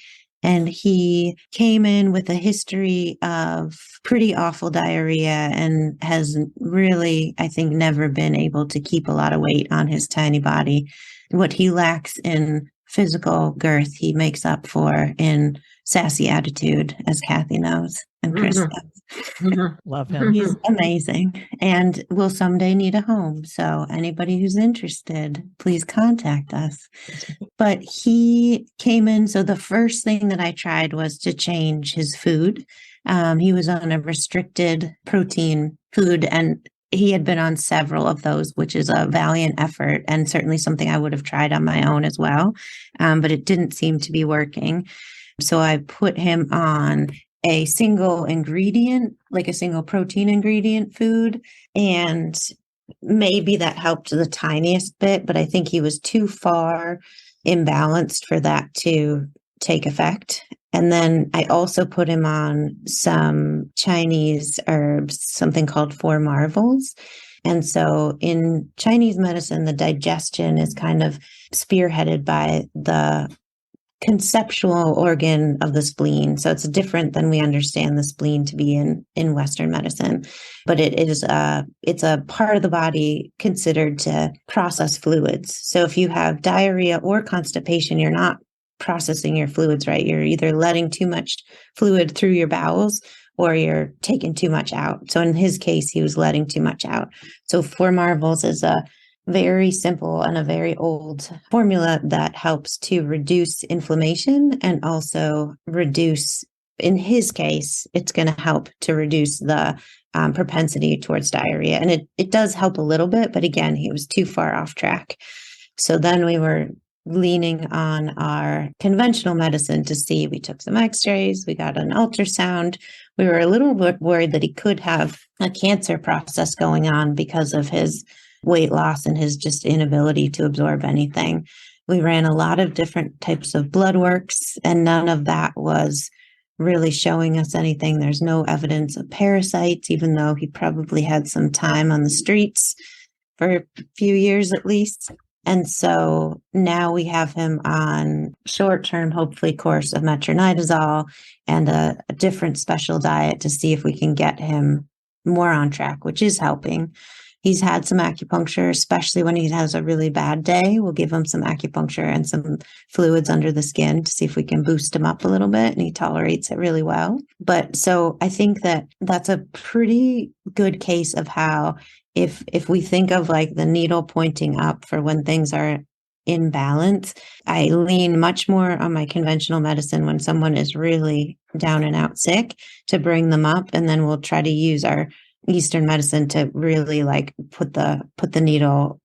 And he came in with a history of pretty awful diarrhea and has really, I think, never been able to keep a lot of weight on his tiny body. What he lacks in physical girth, he makes up for in sassy attitude, as Kathy knows and Chris knows. Love him. He's amazing and will someday need a home. So anybody who's interested, please contact us. But he came in. So the first thing that I tried was to change his food. He was on a restricted protein food, and he had been on several of those, which is a valiant effort and certainly something I would have tried on my own as well. But it didn't seem to be working. So I put him on a single ingredient, like a single protein ingredient food. And maybe that helped the tiniest bit, but I think he was too far imbalanced for that to take effect. And then I also put him on some Chinese herbs, something called Four Marvels. And so in Chinese medicine, the digestion is kind of spearheaded by the conceptual organ of the spleen. So it's different than we understand the spleen to be in Western medicine, but it's a part of the body considered to process fluids. So if you have diarrhea or constipation, you're not processing your fluids right. You're either letting too much fluid through your bowels or you're taking too much out. So in his case, he was letting too much out. So Four Marvels is a very simple and a very old formula that helps to reduce inflammation and also reduce, in his case, it's going to help to reduce the propensity towards diarrhea. And it does help a little bit, but again, he was too far off track. So then we were leaning on our conventional medicine to see. We took some x-rays, we got an ultrasound. We were a little bit worried that he could have a cancer process going on because of his weight loss and his just inability to absorb anything. We ran a lot of different types of blood works, and none of that was really showing us anything. There's no evidence of parasites, even though he probably had some time on the streets for a few years at least. And so now we have him on short-term, hopefully, course of metronidazole and a different special diet to see if we can get him more on track, which is helping. He's had some acupuncture, especially when he has a really bad day. We'll give him some acupuncture and some fluids under the skin to see if we can boost him up a little bit, and he tolerates it really well. But so I think that that's a pretty good case of how if we think of like the needle pointing up for when things are in balance. I lean much more on my conventional medicine when someone is really down and out sick to bring them up. And then we'll try to use our Eastern medicine to really like put the needle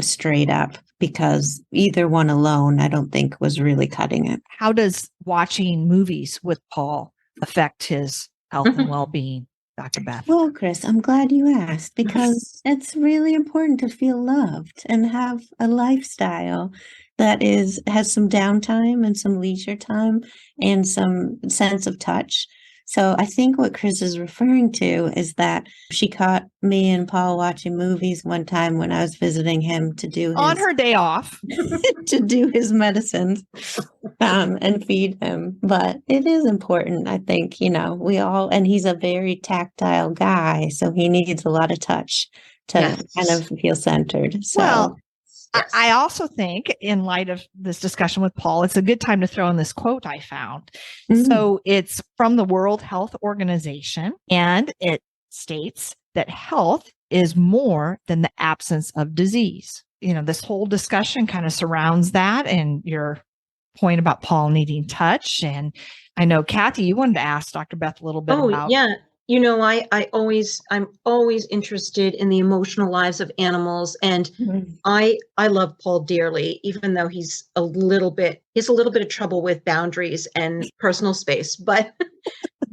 straight up, because either one alone, I don't think was really cutting it. How does watching movies with Paul affect his health and well-being, Dr. Beth? Well, Chris, I'm glad you asked, because it's really important to feel loved and have a lifestyle that has some downtime and some leisure time and some sense of touch. So I think what Chris is referring to is that she caught me and Paul watching movies one time when I was visiting him to do on her day off to do his medicines and feed him. But it is important, I think, and he's a very tactile guy, so he needs a lot of touch to kind of feel centered. So well, I also think, in light of this discussion with Paul, it's a good time to throw in this quote I found. So it's from the World Health Organization, and it states that health is more than the absence of disease. This whole discussion kind of surrounds that, and your point about Paul needing touch. And I know, Kathy, you wanted to ask Dr. Beth a little bit about. Yeah. I'm always interested in the emotional lives of animals, and I love Paul dearly, even though he has a little bit of trouble with boundaries and personal space, but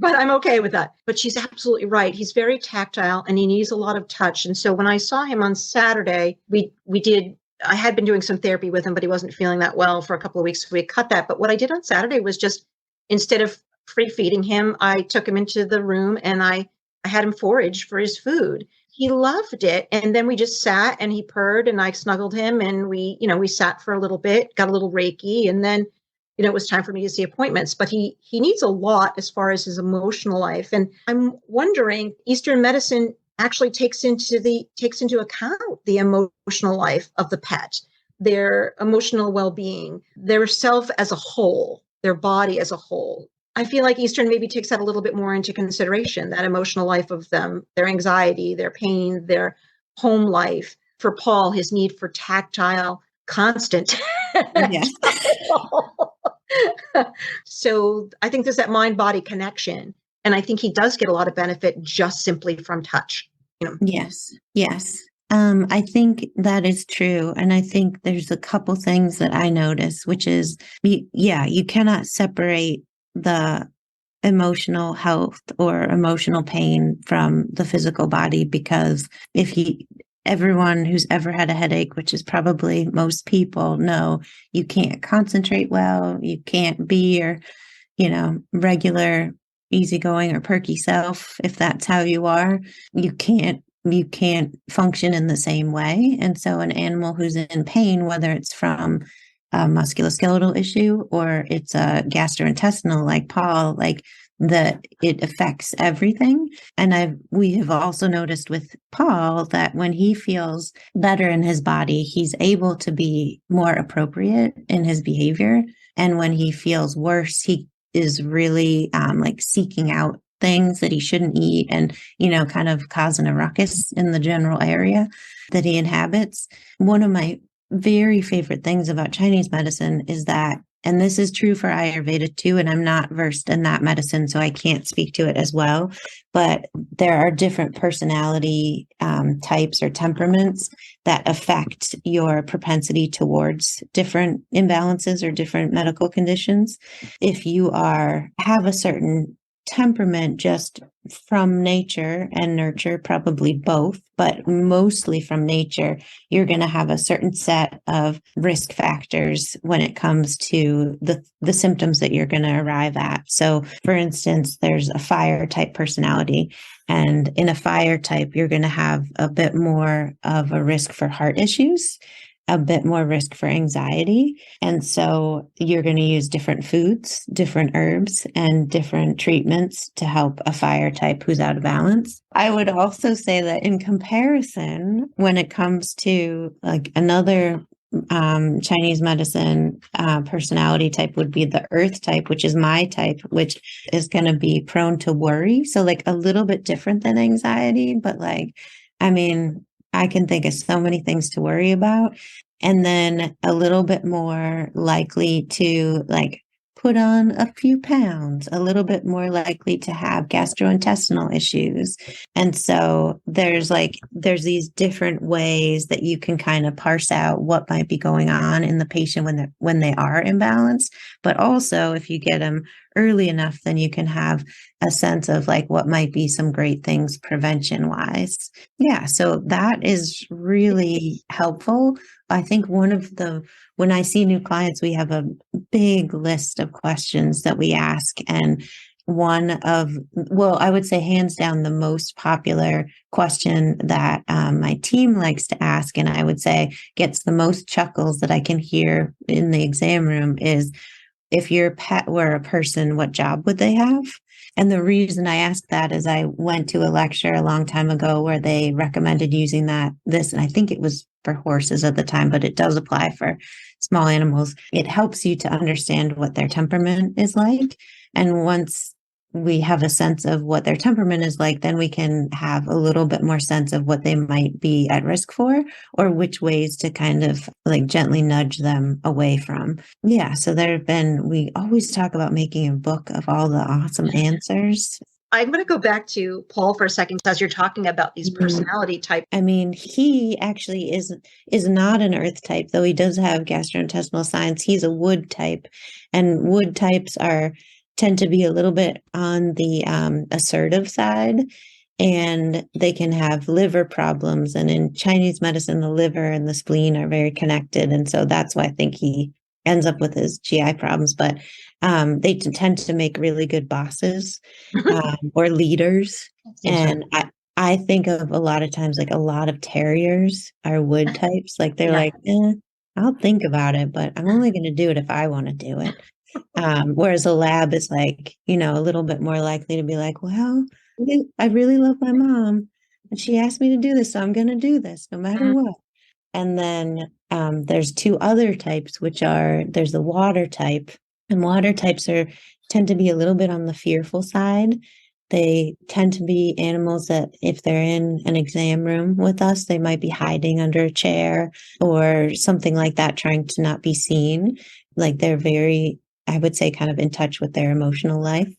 I'm okay with that. But she's absolutely right. He's very tactile and he needs a lot of touch. And so when I saw him on Saturday, I had been doing some therapy with him, but he wasn't feeling that well for a couple of weeks. So we cut that. But what I did on Saturday was just, instead of free feeding him, I took him into the room and I had him forage for his food. He loved it. And then we just sat and he purred and I snuggled him and we sat for a little bit, got a little Reiki, and then, it was time for me to see appointments. But he needs a lot as far as his emotional life. And I'm wondering, Eastern medicine actually takes into account the emotional life of the pet, their emotional well-being, their self as a whole, their body as a whole. I feel like Eastern maybe takes that a little bit more into consideration, that emotional life of them, their anxiety, their pain, their home life. For Paul, his need for tactile, constant. Yes. So I think there's that mind-body connection. And I think he does get a lot of benefit just simply from touch. Yes. I think that is true. And I think there's a couple things that I notice, which is, you cannot separate the emotional health or emotional pain from the physical body, because everyone who's ever had a headache, which is probably most people, know you can't concentrate well, you can't be your, regular easygoing or perky self. If that's how you are, you can't function in the same way. And so an animal who's in pain, whether it's from a musculoskeletal issue or it's a gastrointestinal like Paul, it affects everything. And we have also noticed with Paul that when he feels better in his body, he's able to be more appropriate in his behavior. And when he feels worse, he is really seeking out things that he shouldn't eat and, kind of causing a ruckus in the general area that he inhabits. One of my very favorite things about Chinese medicine is that, and this is true for Ayurveda too, and I'm not versed in that medicine, so I can't speak to it as well, but there are different personality types or temperaments that affect your propensity towards different imbalances or different medical conditions. If you have a certain temperament just from nature and nurture, probably both, but mostly from nature, you're going to have a certain set of risk factors when it comes to the symptoms that you're going to arrive at. So for instance, there's a fire type personality, and in a fire type, you're going to have a bit more of a risk for heart issues, a bit more risk for anxiety. And so you're going to use different foods, different herbs, and different treatments to help a fire type who's out of balance. I would also say that in comparison, when it comes to another Chinese medicine personality type would be the earth type, which is my type, which is going to be prone to worry. So a little bit different than anxiety, but I can think of so many things to worry about. and then a little bit more likely to like put on a few pounds, a little bit more likely to have gastrointestinal issues. And so there's these different ways that you can kind of parse out what might be going on in the patient when they are imbalanced. But also if you get them early enough, then you can have a sense of like what might be some great things prevention wise. Yeah. So that is really helpful. I think when I see new clients, we have a big list of questions that we ask. And I would say hands down, the most popular question that my team likes to ask, and I would say gets the most chuckles that I can hear in the exam room, is if your pet were a person, what job would they have? And the reason I ask that is I went to a lecture a long time ago where they recommended using this, and I think it was for horses at the time, but it does apply for small animals. It helps you to understand what their temperament is like. And once we have a sense of what their temperament is like, then we can have a little bit more sense of what they might be at risk for, or which ways to kind of like gently nudge them away from. Yeah. So we always talk about making a book of all the awesome answers. I'm going to go back to Paul for a second, as you're talking about these personality types. I mean, he actually is not an earth type, though he does have gastrointestinal signs. He's a wood type, and wood types tend to be a little bit on the assertive side, and they can have liver problems. And in Chinese medicine, the liver and the spleen are very connected. And so that's why I think he ends up with his GI problems. But they tend to make really good bosses or leaders. And I think of a lot of times, like a lot of terriers are wood types. Like they're like, I'll think about it, but I'm only going to do it if I want to do it. Whereas a lab is like, a little bit more likely to be like, well, I really love my mom and she asked me to do this, so I'm going to do this no matter what. And then there's two other types, there's the water type, and water types tend to be a little bit on the fearful side. They tend to be animals that if they're in an exam room with us, they might be hiding under a chair or something like that, trying to not be seen. Like they're very, I would say, kind of in touch with their emotional life.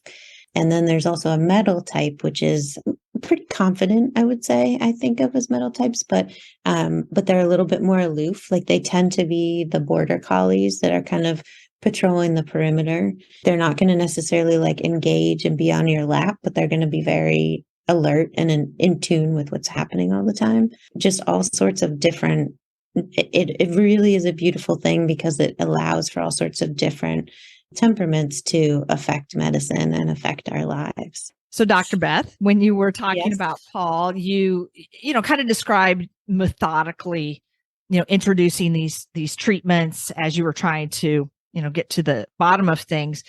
And then there's also a metal type, which is pretty confident, I would say, I think of as metal types, but they're a little bit more aloof. Like they tend to be the border collies that are kind of patrolling the perimeter. They're not going to necessarily like engage and be on your lap, but they're going to be very alert and in tune with what's happening all the time. Just all sorts of different. It really is a beautiful thing because it allows for all sorts of different temperaments to affect medicine and affect our lives. So Dr. Beth, when you were talking Yes. about Paul, you kind of described methodically, introducing these treatments as you were trying to, get to the bottom of things.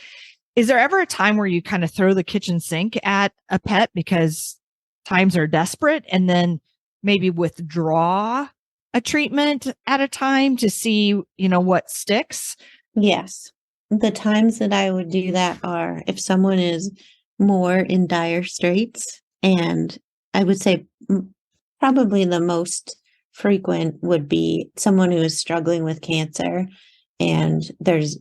Is there ever a time where you kind of throw the kitchen sink at a pet because times are desperate, and then maybe withdraw a treatment at a time to see, what sticks? Yes. The times that I would do that are if someone is more in dire straits, and I would say probably the most frequent would be someone who is struggling with cancer, and there's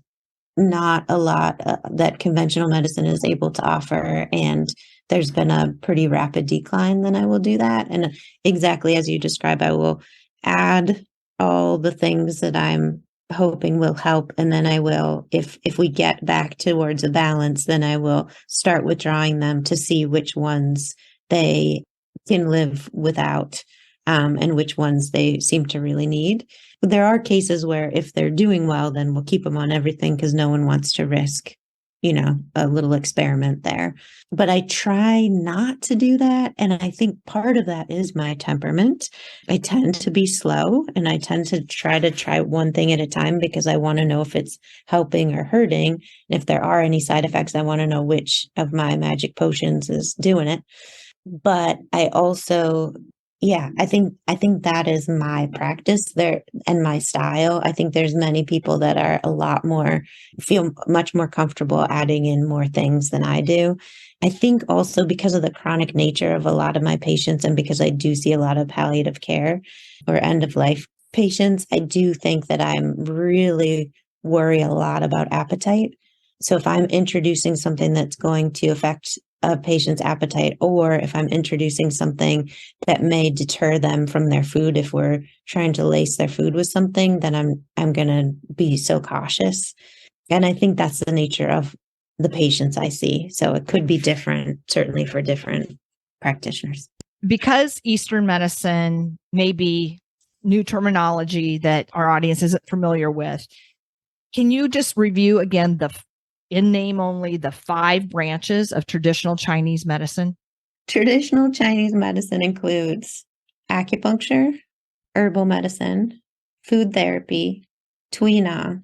not a lot that conventional medicine is able to offer, and there's been a pretty rapid decline, then I will do that. And exactly as you describe, I will add all the things that I'm hoping will help. And then I will, if we get back towards a balance, then I will start withdrawing them to see which ones they can live without, and which ones they seem to really need. But there are cases where if they're doing well, then we'll keep them on everything because no one wants to risk, a little experiment there. But I try not to do that. And I think part of that is my temperament. I tend to be slow, and I tend to try one thing at a time because I want to know if it's helping or hurting. And if there are any side effects, I want to know which of my magic potions is doing it. But I also, I think that is my practice there and my style. I think there's many people that are feel much more comfortable adding in more things than I do. I think also because of the chronic nature of a lot of my patients, and because I do see a lot of palliative care or end of life patients, I do think that I'm really worry a lot about appetite. So if I'm introducing something that's going to affect a patient's appetite, or if I'm introducing something that may deter them from their food, if we're trying to lace their food with something, then I'm going to be so cautious. And I think that's the nature of the patients I see. So it could be different, certainly for different practitioners. Because Eastern medicine may be new terminology that our audience isn't familiar with, can you just review again in name only, the 5 branches of traditional Chinese medicine? Traditional Chinese medicine includes acupuncture, herbal medicine, food therapy, Tui Na,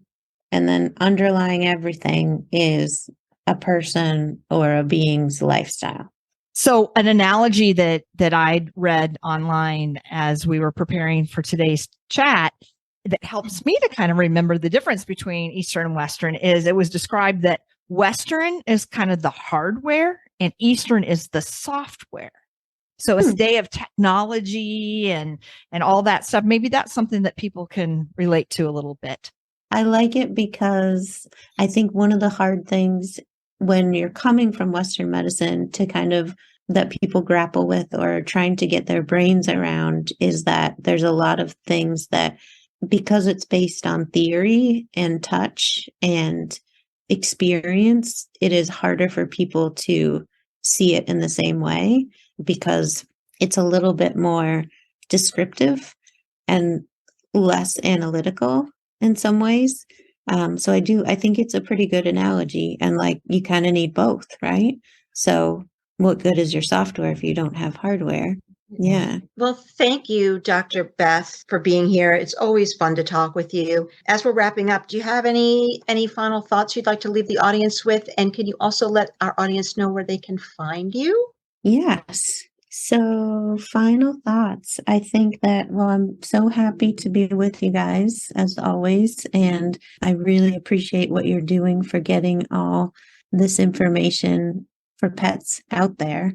and then underlying everything is a person or a being's lifestyle. So an analogy that I read online as we were preparing for today's chat that helps me to kind of remember the difference between Eastern and Western is it was described that Western is kind of the hardware and Eastern is the software. So it's a day of technology and all that stuff. Maybe that's something that people can relate to a little bit. I like it because I think one of the hard things when you're coming from Western medicine to kind of that people grapple with or trying to get their brains around is that there's a lot of things that, because it's based on theory and touch and experience, it is harder for people to see it in the same way because it's a little bit more descriptive and less analytical in some ways. So I think it's a pretty good analogy, and like you kind of need both, right? So what good is your software if you don't have hardware? Yeah. Well, thank you, Dr. Beth, for being here. It's always fun to talk with you. As we're wrapping up, do you have any final thoughts you'd like to leave the audience with? And can you also let our audience know where they can find you? Yes. So final thoughts. I think that, well, I'm so happy to be with you guys as always. And I really appreciate what you're doing for getting all this information for pets out there,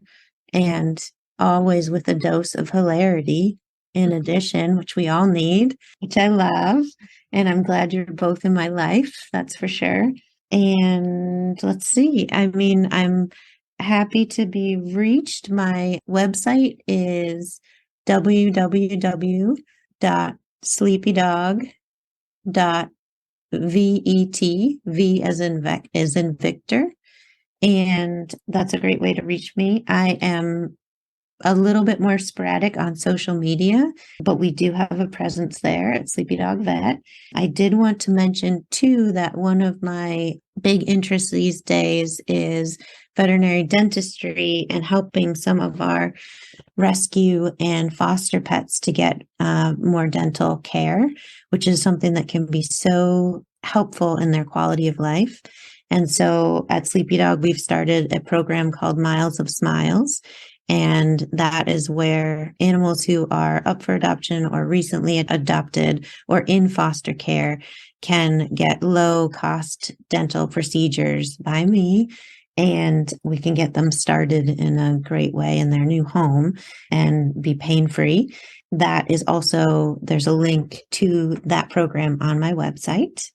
and always with a dose of hilarity in addition, which we all need, which I love. And I'm glad you're both in my life. That's for sure. And let's see. I mean, I'm happy to be reached. My website is www.sleepydog.vet, V as in Victor. And that's a great way to reach me. I am a little bit more sporadic on social media, but we do have a presence there at Sleepy Dog Vet. I did want to mention too that one of my big interests these days is veterinary dentistry and helping some of our rescue and foster pets to get more dental care, which is something that can be so helpful in their quality of life. And so at Sleepy Dog, we've started a program called Miles of Smiles. And that is where animals who are up for adoption or recently adopted or in foster care can get low cost dental procedures by me. And we can get them started in a great way in their new home and be pain-free. That is also, there's a link to that program on my website.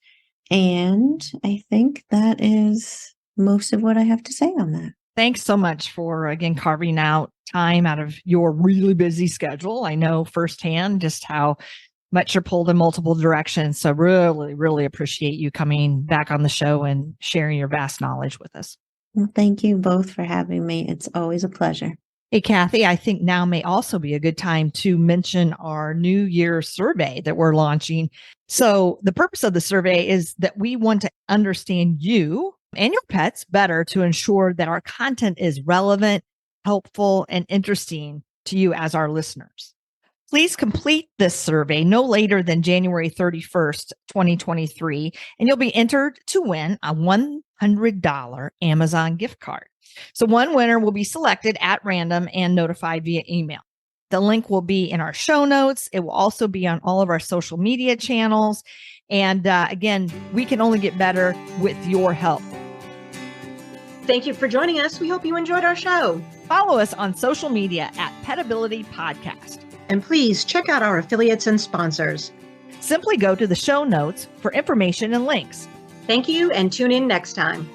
And I think that is most of what I have to say on that. Thanks so much for, again, carving out time out of your really busy schedule. I know firsthand just how much you're pulled in multiple directions. So really, really appreciate you coming back on the show and sharing your vast knowledge with us. Well, thank you both for having me. It's always a pleasure. Hey, Kathy, I think now may also be a good time to mention our New Year survey that we're launching. So the purpose of the survey is that we want to understand you and your pets better to ensure that our content is relevant, helpful, and interesting to you as our listeners. Please complete this survey no later than January 31st, 2023, and you'll be entered to win a $100 Amazon gift card. So one winner will be selected at random and notified via email. The link will be in our show notes. It will also be on all of our social media channels. And again, we can only get better with your help. Thank you for joining us. We hope you enjoyed our show. Follow us on social media at Petability Podcast. And please check out our affiliates and sponsors. Simply go to the show notes for information and links. Thank you, and tune in next time.